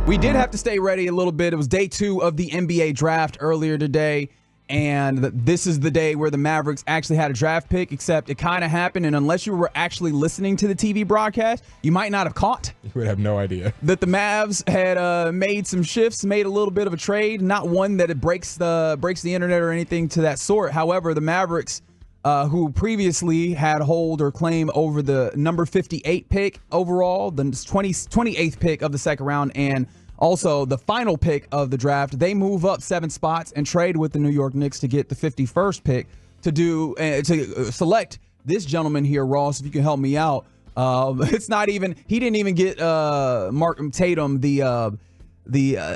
We did have to stay ready a little bit. It was day 2 of the NBA draft earlier today, and this is the day where the Mavericks actually had a draft pick, except it kind of happened, and unless you were actually listening to the TV broadcast, you might not have caught. You would have no idea. That the Mavs had made some shifts, made a little bit of a trade, not one that it breaks the internet or anything to that sort. However, the Mavericks, who previously had hold or claim over the number 58 pick overall, the 28th pick of the second round, and also the final pick of the draft, they move up 7 spots and trade with the New York Knicks to get the 51st pick to select this gentleman here, Ross. If you can help me out, it's not even he didn't even get Mark Tatum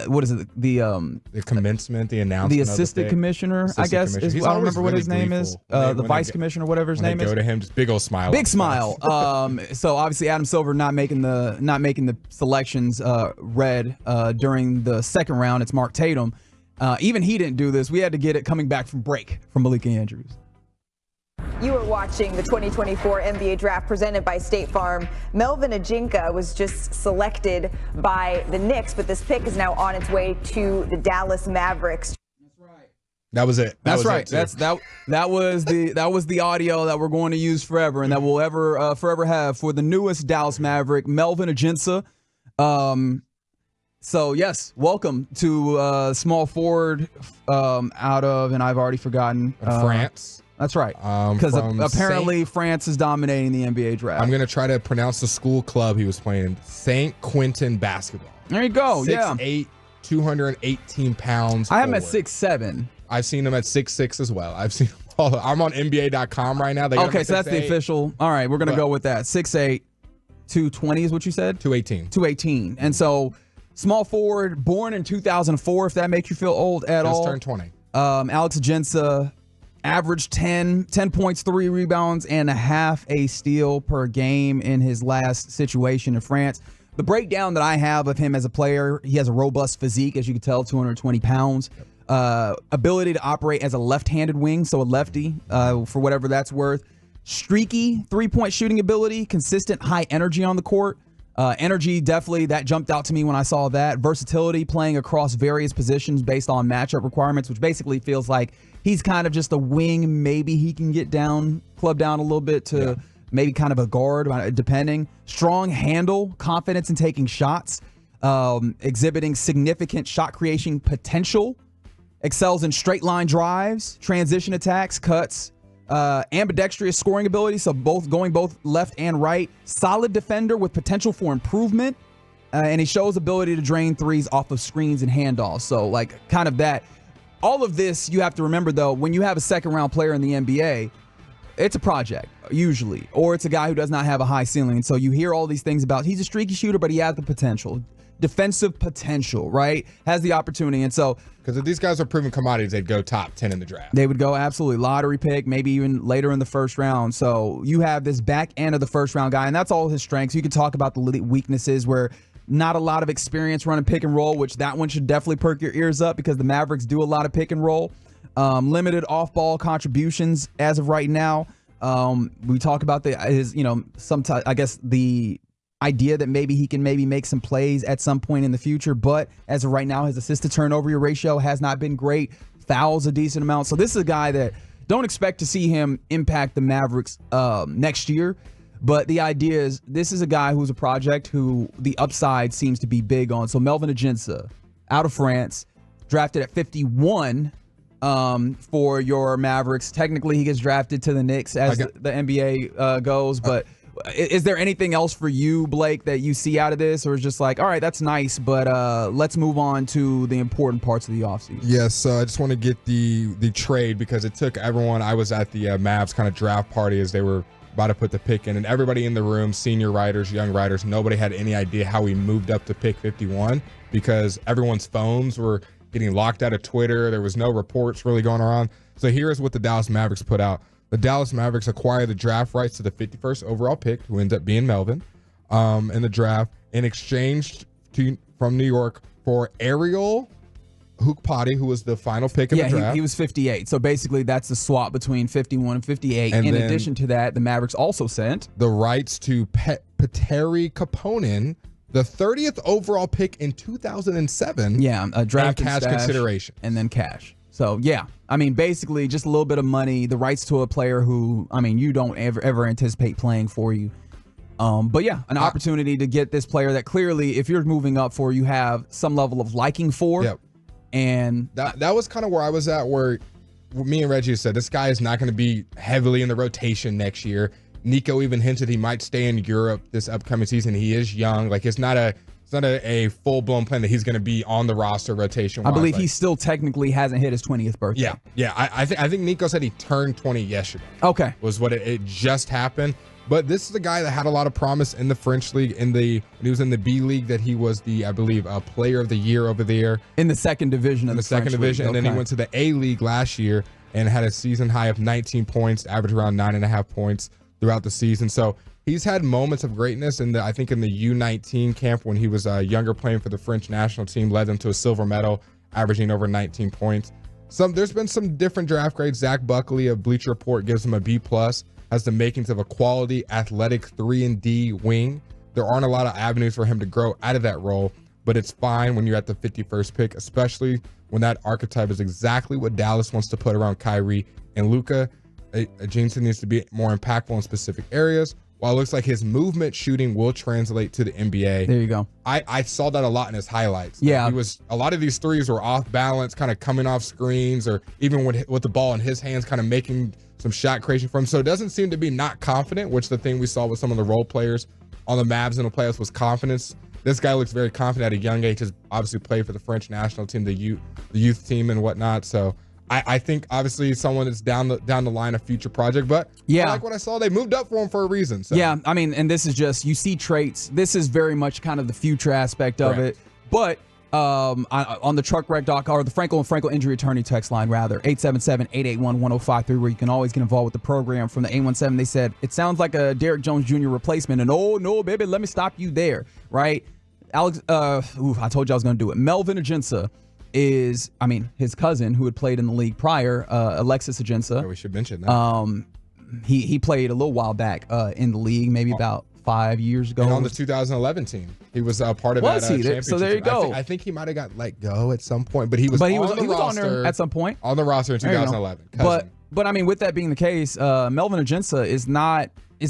what is it? The commencement, the announcement, the assistant commissioner, I guess. I don't remember what his name is. The vice commissioner, whatever his name is. Go to him, just big old smile. Big smile. So obviously Adam Silver not making the selections read during the second round. It's Mark Tatum. Even he didn't do this. We had to get it coming back from break from Malika Andrews. You are watching the 2024 NBA Draft presented by State Farm. Melvin Ajinca was just selected by the Knicks, but this pick is now on its way to the Dallas Mavericks. That's right. That was it. That's right. That was the audio that we're going to use forever, and that we'll forever have for the newest Dallas Maverick, Melvin Ajinca. So yes, welcome to small forward out of, and I've already forgotten, France. That's right, because apparently France is dominating the NBA draft. I'm going to try to pronounce the school club he was playing in. St. Quentin Basketball. There you go, 6'8", 218 pounds. I have him at 6'7". I've seen him at 6'6" as well. I've seen him all. I'm on NBA.com right now. Okay, so that's the official. All right, we're going to go with that. 6'8", 220 is what you said? 218. 218. And so small forward, born in 2004, if that makes you feel old at all. Just turned 20. Alex Ajinca averaged 10 points, 3 rebounds, and a half a steal per game in his last situation in France. The breakdown that I have of him as a player, he has a robust physique, as you can tell, 220 pounds. Ability to operate as a left-handed wing, so a lefty, for whatever that's worth. Streaky three-point shooting ability, consistent high energy on the court. Energy, definitely, that jumped out to me when I saw that. Versatility, playing across various positions based on matchup requirements, which basically feels like he's kind of just a wing. Maybe he can get club down a little bit to maybe kind of a guard, depending. Strong handle, confidence in taking shots, exhibiting significant shot creation potential. Excels in straight line drives, transition attacks, cuts. Ambidextrous scoring ability, so going both left and right. Solid defender with potential for improvement. And he shows ability to drain threes off of screens and handoffs. So, like, kind of that. All of this, you have to remember, though, when you have a second-round player in the NBA, it's a project, usually. Or it's a guy who does not have a high ceiling. And so you hear all these things about he's a streaky shooter, but he has the potential. Defensive potential, right? Has the opportunity. And so, because if these guys are proven commodities, they'd go top 10 in the draft. They would go absolutely lottery pick, maybe even later in the first round. So you have this back end of the first round guy, and that's all his strengths. You could talk about the weaknesses where not a lot of experience running pick and roll, which that one should definitely perk your ears up because the Mavericks do a lot of pick and roll. Limited off-ball contributions as of right now. We talk about sometimes I guess the idea that maybe he can make some plays at some point in the future, but as of right now, his assist to turnover ratio has not been great. Fouls a decent amount. So this is a guy that don't expect to see him impact the Mavericks next year. But the idea is this is a guy who's a project who the upside seems to be big on. So Melvin Ajinca, out of France, drafted at 51 for your Mavericks. Technically, he gets drafted to the Knicks as the NBA goes, but is there anything else for you, Blake, that you see out of this, or is just like, all right, that's nice, but let's move on to the important parts of the offseason? Yes, I just want to get the trade because it took everyone. I was at the Mavs kind of draft party as they were about to put the pick in, and everybody in the room, senior writers, young writers, nobody had any idea how we moved up to pick 51 because everyone's phones were getting locked out of Twitter. There was no reports really going around. So here's what the Dallas Mavericks put out. The Dallas Mavericks acquire the draft rights to the 51st overall pick, who ends up being Melvin, in the draft, in exchange from New York for Ariel Hukpati, who was the final pick in the draft. He was 58. So basically, that's the swap between 51 and 58. And in addition to that, the Mavericks also sent the rights to Petteri Kaponen, the 30th overall pick in 2007. Yeah, a draft and cash consideration. And then cash. So, yeah, I mean, basically just a little bit of money, the rights to a player who, I mean, you don't ever anticipate playing for you. But, yeah, an opportunity to get this player that clearly, if you're moving up for, you have some level of liking for. Yep. And that was kind of where I was at, where me and Reggie said, this guy is not going to be heavily in the rotation next year. Nico even hinted he might stay in Europe this upcoming season. He is young. Like, it's not a full-blown plan that he's going to be on the roster rotation. I believe he still technically hasn't hit his 20th birthday. Yeah. I think Nico said he turned 20 yesterday. Okay. Was what it just happened. But this is a guy that had a lot of promise in the French league. When he was in the B League, that he was I believe, player of the year over there. In the second division of the second division. And then he went to the A League last year and had a season high of 19 points, averaged around 9.5 points throughout the season. So he's had moments of greatness. I think in the U19 camp when he was younger, playing for the French national team, led them to a silver medal, averaging over 19 points. There's been some different draft grades. Zach Buckley of Bleacher Report gives him a B+. Has the makings of a quality, athletic 3-and-D wing. There aren't a lot of avenues for him to grow out of that role, but it's fine when you're at the 51st pick, especially when that archetype is exactly what Dallas wants to put around Kyrie and Luka. Ajinca needs to be more impactful in specific areas. While it looks like his movement shooting will translate to the NBA. There you go. I saw that a lot in his highlights. Yeah. A lot of these threes were off balance, kind of coming off screens, or even with the ball in his hands, kind of making some shot creation for him. So it doesn't seem to be not confident, which the thing we saw with some of the role players on the Mavs in the playoffs was confidence. This guy looks very confident at a young age. Has obviously played for the French national team, the youth team and whatnot. So I think obviously someone that's down the line, a future project. But yeah, I like what I saw. They moved up for him for a reason. So. Yeah, I mean, and this is just, you see traits. This is very much kind of the future aspect of it. But on the truckwreck.com, or the Frankel and Frankel injury attorney text line, rather, 877-881-1053, where you can always get involved with the program. From the 817, they said, it sounds like a Derrick Jones Jr. replacement. And oh, no, baby, let me stop you there, right? Alex, I told you I was going to do it. Melvin Ajinca is, I mean, his cousin who had played in the league prior, Alexis Ajinca. Yeah, we should mention that. He played a little while back in the league, maybe about 5 years ago. And on the 2011 team, he was part of that championship. So there you go. I think he might have got let go at some point, but he was on there at some point. On the roster in 2011. But I mean, with that being the case, Melvin Ajinca is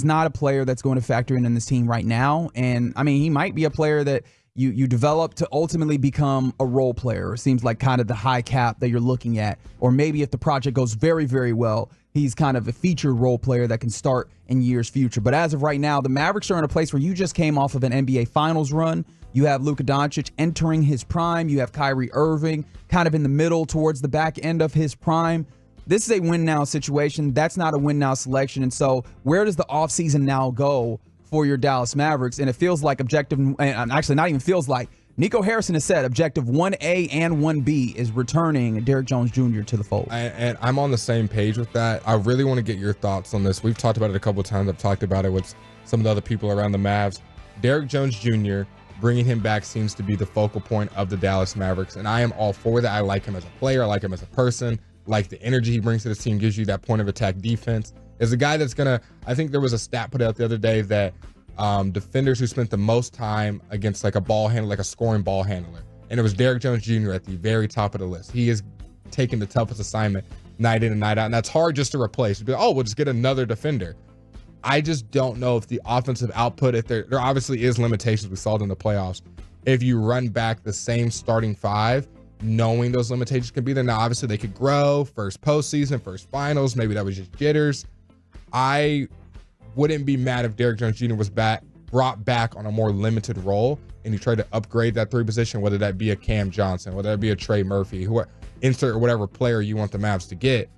not a player that's going to factor in this team right now. And I mean, he might be a player that you develop to ultimately become a role player. It seems like kind of the high cap that you're looking at. Or maybe if the project goes very, very well, he's kind of a featured role player that can start in years future. But as of right now, the Mavericks are in a place where you just came off of an NBA Finals run. You have Luka Doncic entering his prime. You have Kyrie Irving kind of in the middle towards the back end of his prime. This is a win-now situation. That's not a win-now selection. And so where does the offseason now go for your Dallas Mavericks? And it feels like objective, and actually not even feels like, Nico Harrison has said objective 1A and 1B is returning Derrick Jones Jr. to the fold. And I'm on the same page with that. I really want to get your thoughts on this. We've talked about it a couple of times. I've talked about it with some of the other people around the Mavs. Derrick Jones Jr., bringing him back seems to be the focal point of the Dallas Mavericks. And I am all for that. I like him as a player. I like him as a person. Like the energy he brings to this team, gives you that point of attack defense. Is a guy that's going to, I think there was a stat put out the other day that defenders who spent the most time against like a ball handler, like a scoring ball handler, and it was Derrick Jones Jr. at the very top of the list. He is taking the toughest assignment night in and night out, and that's hard just to replace. We'll just get another defender. I just don't know if the offensive output, if there obviously is limitations. We saw it in the playoffs. If you run back the same starting five, knowing those limitations can be there. Now, obviously they could grow, first postseason, first finals, maybe that was just jitters. I wouldn't be mad if Derrick Jones Jr. was brought back on a more limited role, and you tried to upgrade that three position, whether that be a Cam Johnson, whether that be a Trey Murphy, insert whatever player you want the Mavs to get.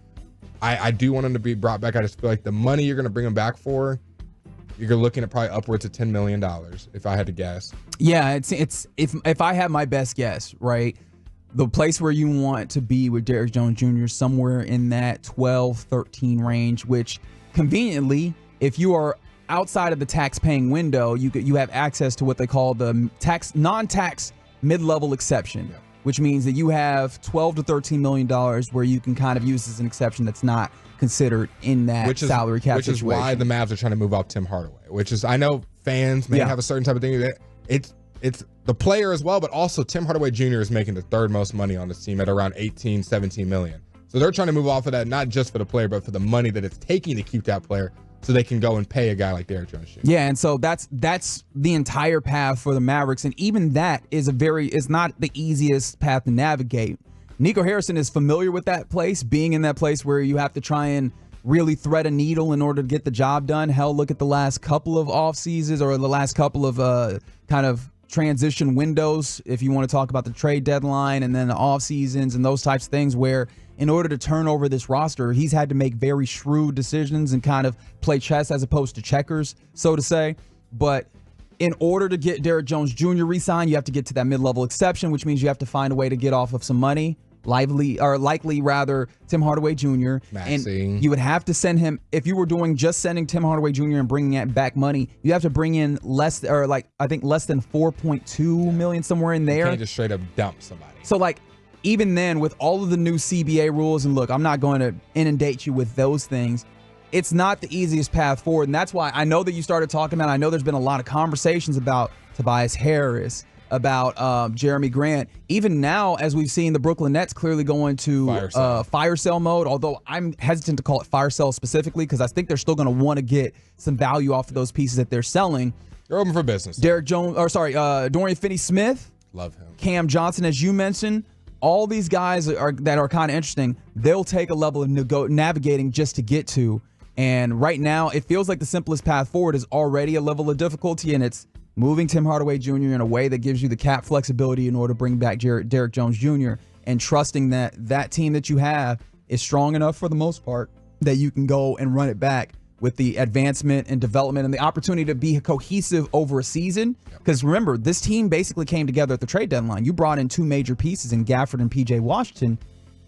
I do want him to be brought back. I just feel like the money you're going to bring him back for, you're looking at probably upwards of $10 million, if I had to guess. Yeah, it's if I had my best guess, right, the place where you want to be with Derrick Jones Jr. somewhere in that 12-13 range, which conveniently, if you are outside of the tax-paying window, you have access to what they call the non-tax mid-level exception, which means that you have $12 to $13 million where you can kind of use as an exception that's not considered in that salary cap situation. Which is why the Mavs are trying to move off Tim Hardaway, which is, I know fans may have a certain type of thing. it's the player as well, but also Tim Hardaway Jr. is making the third most money on this team at around 18, 17 million. So they're trying to move off of that, not just for the player, but for the money that it's taking to keep that player so they can go and pay a guy like Derrick Jones Jr. Yeah, and so that's the entire path for the Mavericks, and even that is not the easiest path to navigate. Nico Harrison is familiar with that place, being in that place where you have to try and really thread a needle in order to get the job done. Hell, look at the last couple of off seasons or the last couple of kind of transition windows, if you want to talk about the trade deadline and then the off seasons and those types of things, where in order to turn over this roster, he's had to make very shrewd decisions and kind of play chess as opposed to checkers, so to say. But in order to get Derrick Jones Jr. re-signed, you have to get to that mid-level exception, which means you have to find a way to get off of some money. Likely Tim Hardaway Jr. Maxey. And you would have to send him, if you were doing just sending Tim Hardaway Jr. and bringing back money, you have to bring in less than 4.2 million, somewhere in there. You can't just straight up dump somebody. So even then, with all of the new CBA rules, and look, I'm not going to inundate you with those things, it's not the easiest path forward. And that's why I know that you started talking about, I know there's been a lot of conversations about Tobias Harris, about Jeremy Grant. Even now, as we've seen the Brooklyn Nets clearly going to fire sale mode, although I'm hesitant to call it fire sale specifically because I think they're still going to want to get some value off of those pieces that they're selling. They're open for business. Dorian Finney-Smith. Love him. Cam Johnson, as you mentioned. All these guys that are kind of interesting. They'll take a level of navigating just to get to. And right now, it feels like the simplest path forward is already a level of difficulty, and it's moving Tim Hardaway Jr. in a way that gives you the cap flexibility in order to bring back Derrick Jones Jr. and trusting that that team that you have is strong enough for the most part that you can go and run it back with the advancement and development and the opportunity to be cohesive over a season. Because remember, this team basically came together at the trade deadline. You brought in two major pieces in Gafford and PJ Washington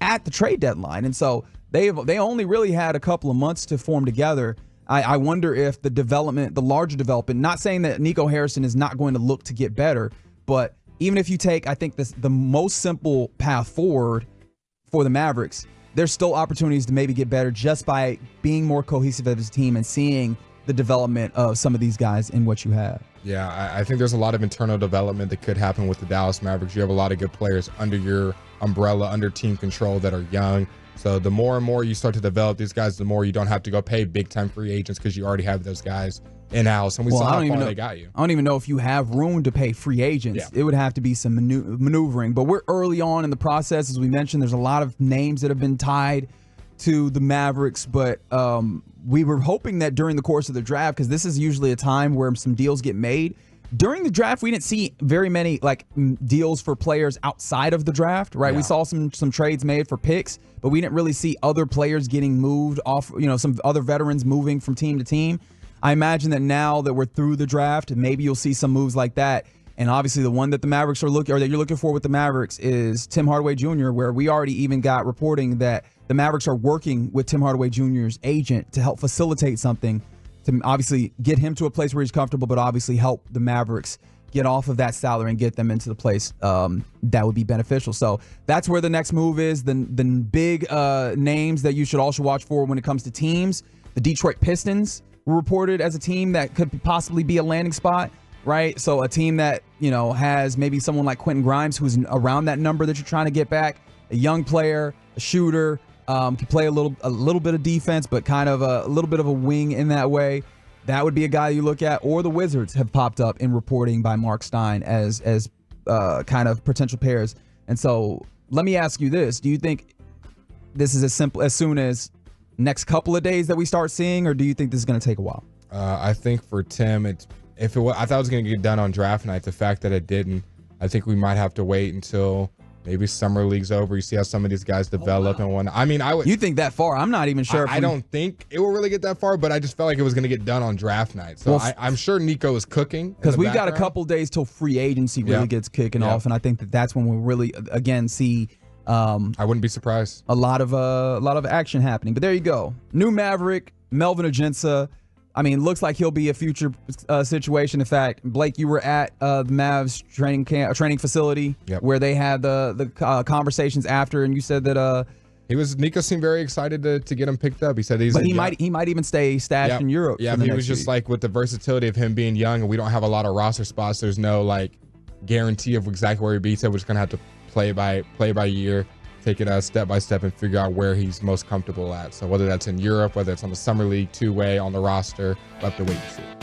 at the trade deadline. And so they only really had a couple of months to form together. I wonder if the larger development, not saying that Nico Harrison is not going to look to get better, but even if you take, I think, the most simple path forward for the Mavericks, there's still opportunities to maybe get better just by being more cohesive as a team and seeing the development of some of these guys in what you have. Yeah, I think there's a lot of internal development that could happen with the Dallas Mavericks. You have a lot of good players under your umbrella, under team control that are young. So the more and more you start to develop these guys, the more you don't have to go pay big-time free agents because you already have those guys in-house. And we saw how far they got you. I don't even know if you have room to pay free agents. Yeah. It would have to be some maneuvering. But we're early on in the process. As we mentioned, there's a lot of names that have been tied to the Mavericks. But we were hoping that during the course of the draft, because this is usually a time where some deals get made, during the draft, we didn't see very many deals for players outside of the draft, right? Yeah. We saw some trades made for picks, but we didn't really see other players getting moved off, some other veterans moving from team to team. I imagine that now that we're through the draft, maybe you'll see some moves like that. And obviously the one that the Mavericks that you're looking for with the Mavericks is Tim Hardaway Jr., where we already even got reporting that the Mavericks are working with Tim Hardaway Jr.'s agent to help facilitate something to obviously get him to a place where he's comfortable, but obviously help the Mavericks get off of that salary and get them into the place that would be beneficial. So that's where the next move is. The big names that you should also watch for when it comes to teams. The Detroit Pistons were reported as a team that could possibly be a landing spot, right? So a team that, has maybe someone like Quentin Grimes, who's around that number that you're trying to get back, a young player, a shooter, can play a little bit of defense, but kind of a little bit of a wing in that way. That would be a guy you look at. Or the Wizards have popped up in reporting by Mark Stein as kind of potential pairs. And so let me ask you this. Do you think this is as soon as next couple of days that we start seeing, or do you think this is going to take a while? I think for Tim, I thought it was going to get done on draft night. The fact that it didn't, I think we might have to wait until maybe summer league's over. You see how some of these guys develop and whatnot. I mean, You think that far? I'm not even sure. I don't think it will really get that far, but I just felt like it was going to get done on draft night. So I'm sure Nico is cooking. Because we've got a couple days till free agency really gets kicking off, and I think that's when we'll really, again, see I wouldn't be surprised. A lot of action happening. But there you go. New Maverick, Melvin Ajinca. I mean, looks like he'll be a future situation. In fact, Blake, you were at the Mavs training facility where they had the conversations after, and you said that Nico seemed very excited to get him picked up. He said he might even stay stashed in Europe. Yeah, he was just like, with the versatility of him being young, and we don't have a lot of roster spots. There's no guarantee of exactly where he beats it. We're just gonna have to play by year, take it step by step, and figure out where he's most comfortable at. So whether that's in Europe, whether it's on the summer league, two-way, on the roster, we'll have to wait and see.